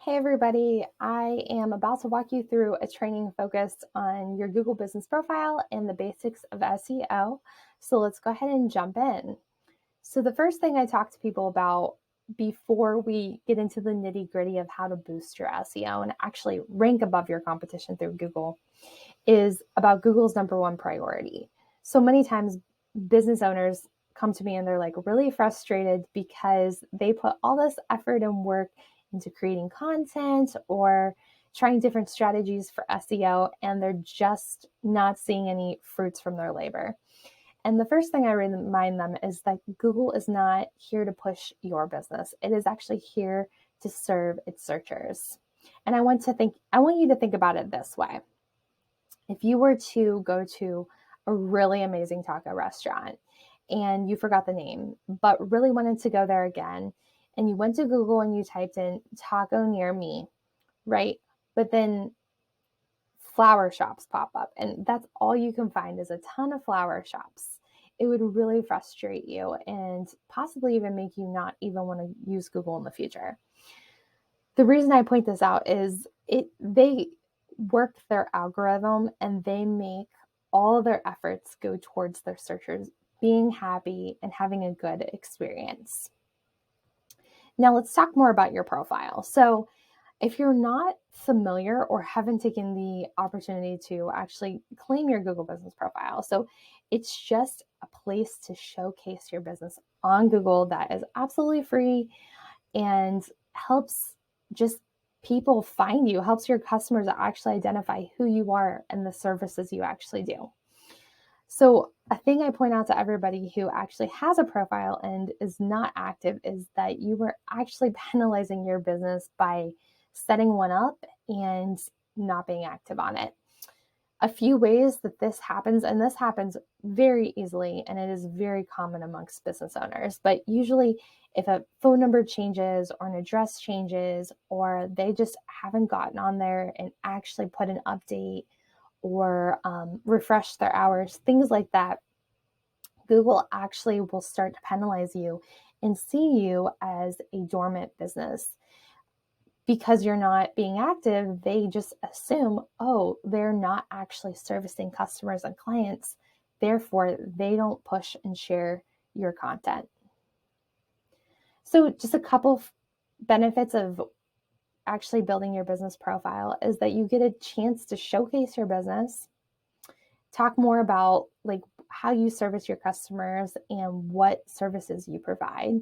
Hey everybody, I am about to walk you through a training focused on your Google business profile and the basics of SEO. So let's go ahead and jump in. So the first thing I talk to people about before we get into the nitty-gritty of how to boost your SEO and actually rank above your competition through Google is about Google's number one priority. So many times business owners come to me and they're like really frustrated because they put all this effort and work into creating content or trying different strategies for SEO, and they're just not seeing any fruits from their labor. And the first thing I remind them is that Google is not here to push your business. It is actually here to serve its searchers. And I want you to think about it this way. If you were to go to a really amazing taco restaurant and you forgot the name, but really wanted to go there again, and you went to Google and you typed in taco near me, right? But then flower shops pop up, and that's all you can find is a ton of flower shops. It would really frustrate you and possibly even make you not even want to use Google in the future. The reason I point this out is they work their algorithm and they make all of their efforts go towards their searchers being happy and having a good experience. Now let's talk more about your profile. So if you're not familiar or haven't taken the opportunity to actually claim your Google business profile, so it's just a place to showcase your business on Google that is absolutely free and helps just people find you, helps your customers actually identify who you are and the services you actually do. So a thing I point out to everybody who actually has a profile and is not active is that you are actually penalizing your business by setting one up and not being active on it. A few ways that this happens, and this happens very easily, and it is very common amongst business owners, but usually if a phone number changes or an address changes, or they just haven't gotten on there and actually put an update or refresh their hours, things like that, Google actually will start to penalize you and see you as a dormant business. Because you're not being active, they just assume, oh, they're not actually servicing customers and clients. Therefore, they don't push and share your content. So just a couple of benefits of actually building your business profile is that you get a chance to showcase your business, talk more about like how you service your customers and what services you provide.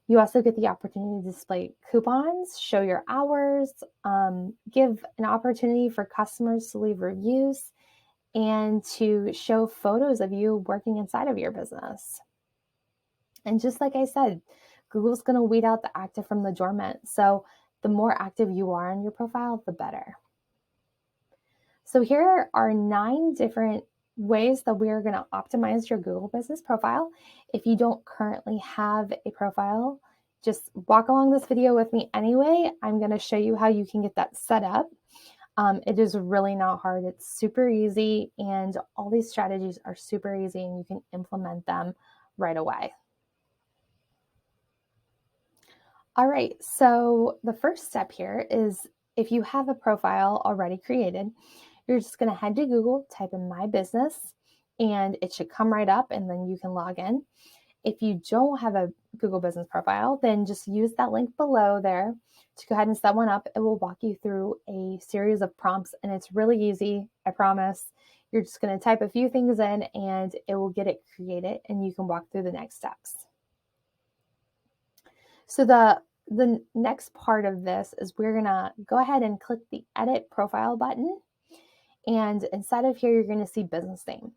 You also get the opportunity to display coupons, show your hours, give an opportunity for customers to leave reviews, and to show photos of you working inside of your business. And just like I said, Google's going to weed out the active from the dormant. So the more active you are on your profile, the better. So here are 9 different ways that we are going to optimize your Google business profile. If you don't currently have a profile, just walk along this video with me anyway. I'm going to show you how you can get that set up. It is really not hard. It's super easy, and all these strategies are super easy, and you can implement them right away. All right, so the first step here is if you have a profile already created, you're just going to head to Google, type in my business, and it should come right up, and then you can log in. If you don't have a Google business profile, then just use that link below there to go ahead and set one up. It will walk you through a series of prompts, and it's really easy, I promise. You're just going to type a few things in, and it will get it created, and you can walk through the next steps. So the next part of this is we're going to go ahead and click the Edit Profile button. And inside of here, you're going to see business name.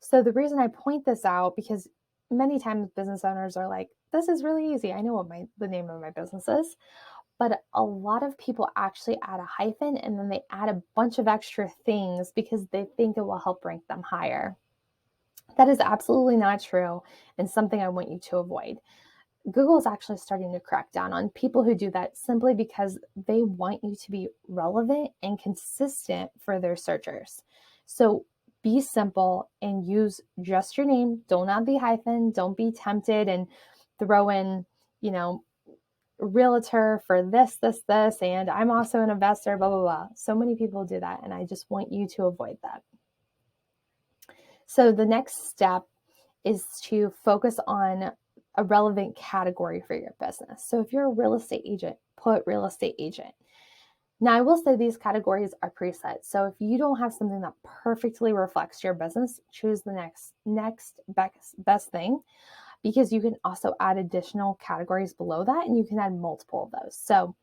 So the reason I point this out, because many times business owners are like, this is really easy. I know what the name of my business is. But a lot of people actually add a hyphen and then they add a bunch of extra things because they think it will help rank them higher. That is absolutely not true and something I want you to avoid. Google is actually starting to crack down on people who do that simply because they want you to be relevant and consistent for their searchers. So be simple and use just your name. Don't add the hyphen. Don't be tempted and throw in, realtor for this, and I'm also an investor, blah, blah, blah. So many people do that, and I just want you to avoid that. So the next step is to focus on a relevant category for your business. So if you're a real estate agent, put real estate agent. Now, I will say these categories are preset. So if you don't have something that perfectly reflects your business, choose the next best thing, because you can also add additional categories below that, and you can add multiple of those. So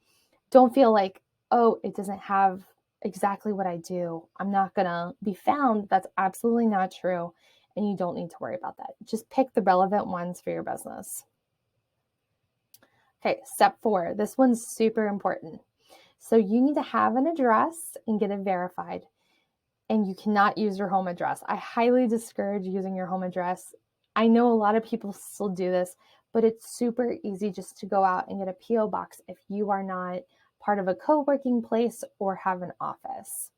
don't feel like, oh, it doesn't have exactly what I do, I'm not going to be found. That's absolutely not true. And you don't need to worry about that. Just pick the relevant ones for your business. Okay, step 4. This one's super important. So you need to have an address and get it verified. And you cannot use your home address. I highly discourage using your home address. I know a lot of people still do this, but it's super easy just to go out and get a P.O. box if you are not part of a co-working place or have an office.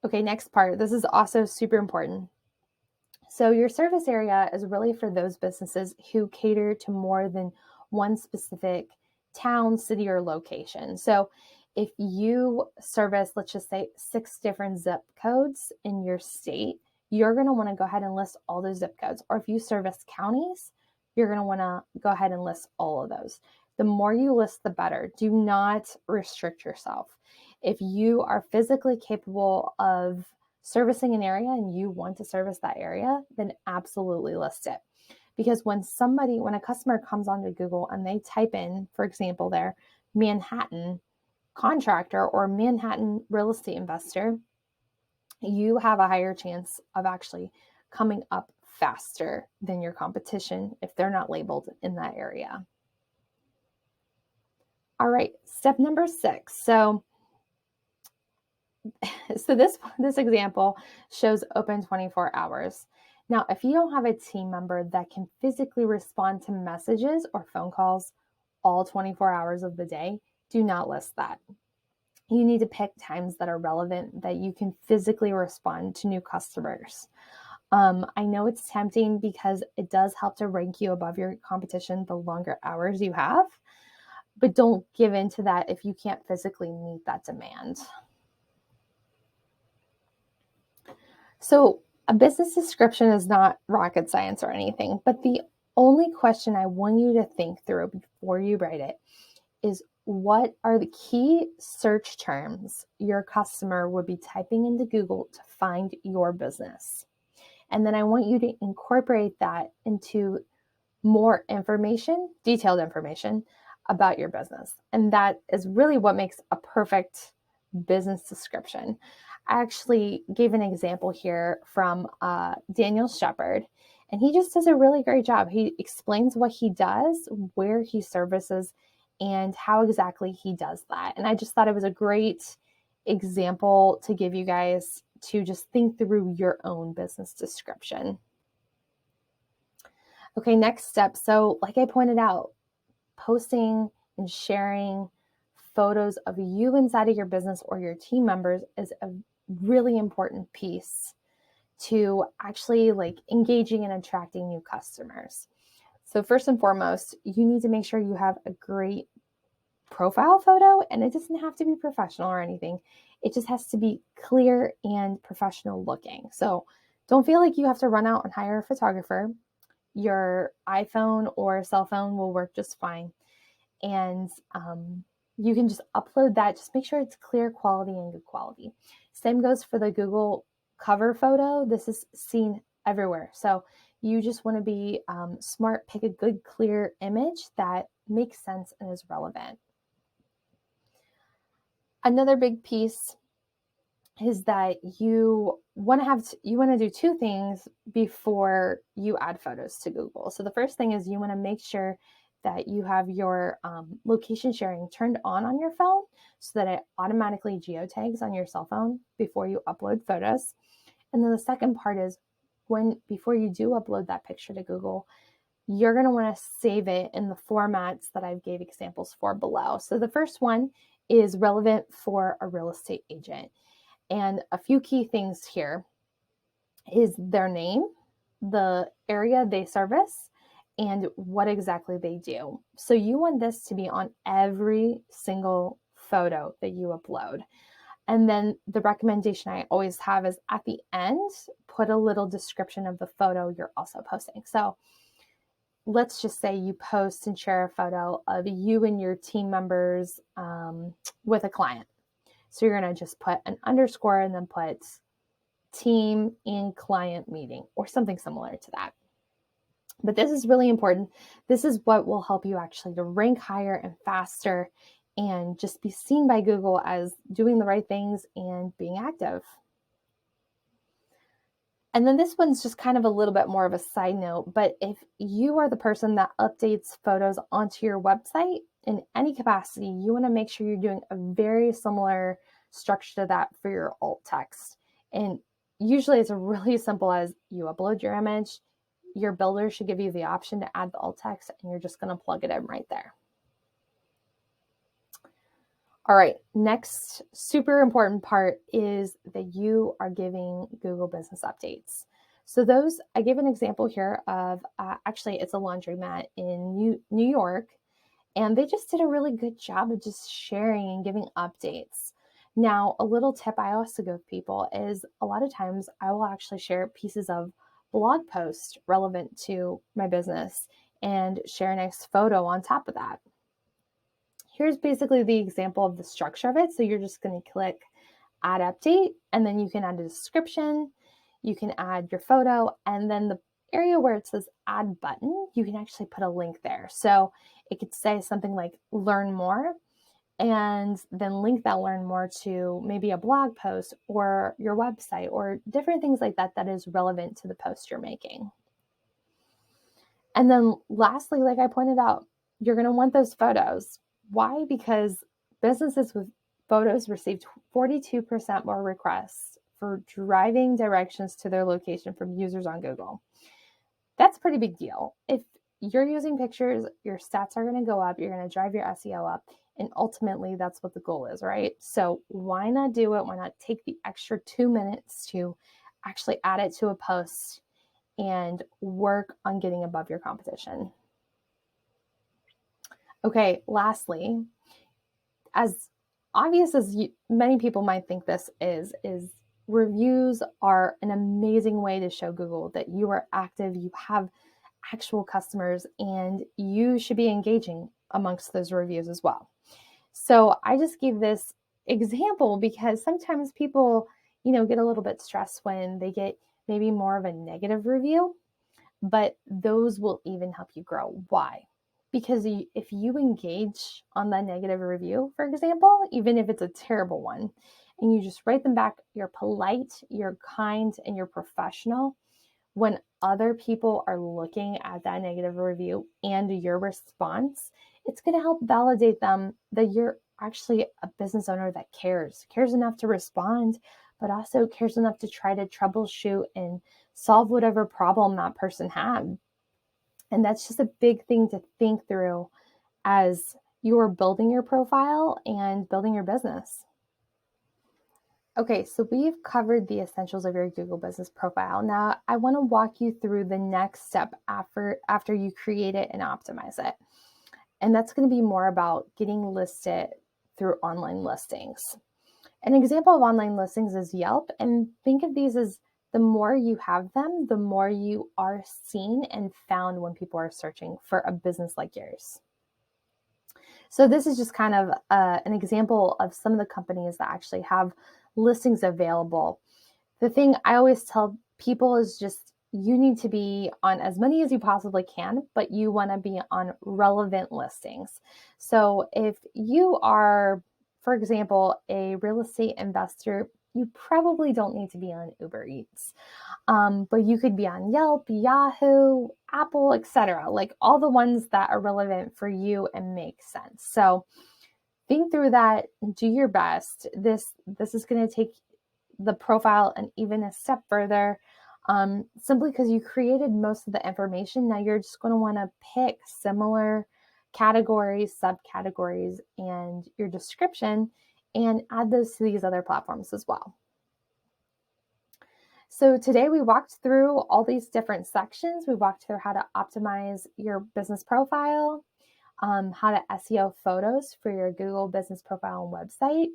Okay, next part. This is also super important. So your service area is really for those businesses who cater to more than one specific town, city, or location. So if you service, let's just say 6 different zip codes in your state, you're going to want to go ahead and list all those zip codes. Or if you service counties, you're going to want to go ahead and list all of those. The more you list, the better. Do not restrict yourself. If you are physically capable of servicing an area and you want to service that area, then absolutely list it. Because when a customer comes onto Google and they type in, for example, their Manhattan contractor or Manhattan real estate investor, you have a higher chance of actually coming up faster than your competition if they're not labeled in that area. All right, step number 6. So this example shows open 24 hours. Now, if you don't have a team member that can physically respond to messages or phone calls all 24 hours of the day, do not list that. You need to pick times that are relevant, that you can physically respond to new customers. I know it's tempting because it does help to rank you above your competition the longer hours you have, but don't give in to that if you can't physically meet that demand. So a business description is not rocket science or anything, but the only question I want you to think through before you write it is, what are the key search terms your customer would be typing into Google to find your business? And then I want you to incorporate that into more information, detailed information about your business. And that is really what makes a perfect business description. I actually gave an example here from Daniel Shepard, and he just does a really great job. He explains what he does, where he services, and how exactly he does that. And I just thought it was a great example to give you guys to just think through your own business description. Okay, next step. So like I pointed out, posting and sharing photos of you inside of your business or your team members is a really important piece to actually engaging and attracting new customers. So first and foremost, you need to make sure you have a great profile photo, and it doesn't have to be professional or anything. It just has to be clear and professional looking. So don't feel like you have to run out and hire a photographer. Your iPhone or cell phone will work just fine. And you can just upload that. Just make sure it's clear quality and good quality. Same goes for the Google cover photo. This is seen everywhere. So you just want to be smart, pick a good, clear image that makes sense and is relevant. Another big piece is that you want to do 2 things before you add photos to Google. So the first thing is you want to make sure that you have your location sharing turned on your phone so that it automatically geotags on your cell phone before you upload photos. And then the second part is before you do upload that picture to Google, you're going to want to save it in the formats that I gave examples for below. So the first one is relevant for a real estate agent. And a few key things here is their name, the area they service, and what exactly they do. So you want this to be on every single photo that you upload. And then the recommendation I always have is at the end, put a little description of the photo you're also posting. So let's just say you post and share a photo of you and your team members with a client. So you're going to just put an underscore and then put team and client meeting or something similar to that. But this is really important. This is what will help you actually to rank higher and faster and just be seen by Google as doing the right things and being active. And then this one's just kind of a little bit more of a side note, but if you are the person that updates photos onto your website in any capacity, you want to make sure you're doing a very similar structure to that for your alt text. And usually it's really simple as you upload your image, your builder should give you the option to add the alt text, and you're just going to plug it in right there. All right, next super important part is that you are giving Google business updates. So those, I gave an example here of, actually it's a laundromat in New York, and they just did a really good job of just sharing and giving updates. Now, a little tip I also give people is a lot of times I will actually share pieces of blog posts relevant to my business and share a nice photo on top of that. Here's basically the example of the structure of it. So you're just going to click add update, and then you can add a description, you can add your photo, and then the area where it says add button, you can actually put a link there. So it could say something like learn more, and then link that learn more to maybe a blog post or your website or different things like that that is relevant to the post you're making. And then lastly, like I pointed out, you're going to want those photos. Why? Because businesses with photos received 42% more requests for driving directions to their location from users on Google. That's a pretty big deal. If you're using pictures, your stats are going to go up, you're going to drive your SEO up, and ultimately that's what the goal is, right? So why not do it? Why not take the extra 2 minutes to actually add it to a post and work on getting above your competition? Okay, lastly, as obvious as many people might think this is reviews are an amazing way to show Google that you are active, you have actual customers, and you should be engaging amongst those reviews as well. So I just gave this example because sometimes people, get a little bit stressed when they get maybe more of a negative review, but those will even help you grow. Why? Because if you engage on that negative review, for example, even if it's a terrible one, and you just write them back, you're polite, you're kind, and you're professional, when other people are looking at that negative review and your response, it's going to help validate them that you're actually a business owner that cares enough to respond, but also cares enough to try to troubleshoot and solve whatever problem that person had. And that's just a big thing to think through as you're building your profile and building your business. Okay, so we've covered the essentials of your Google business profile. Now, I want to walk you through the next step after you create it and optimize it. And that's going to be more about getting listed through online listings. An example of online listings is Yelp, and think of these as the more you have them, the more you are seen and found when people are searching for a business like yours. So this is just kind of an example of some of the companies that actually have listings available. The thing I always tell people is just you need to be on as many as you possibly can, but you want to be on relevant listings. So if you are, for example, a real estate investor, you probably don't need to be on Uber Eats, but you could be on Yelp, Yahoo, Apple, etc. Like all the ones that are relevant for you and make sense. So think through that, do your best. This is going to take the profile and even a step further, simply because you created most of the information. Now you're just going to want to pick similar categories, subcategories, and your description and add those to these other platforms as well. So today we walked through all these different sections. We walked through how to optimize your business profile, how to SEO photos for your Google business profile and website,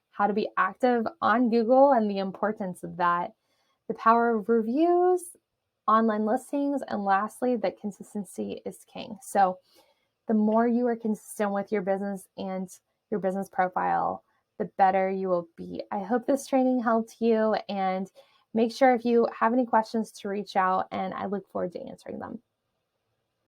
how to be active on Google and the importance of that, the power of reviews, online listings, and lastly, that consistency is king. So the more you are consistent with your business and your business profile, the better you will be. I hope this training helped you, and make sure if you have any questions to reach out, and I look forward to answering them.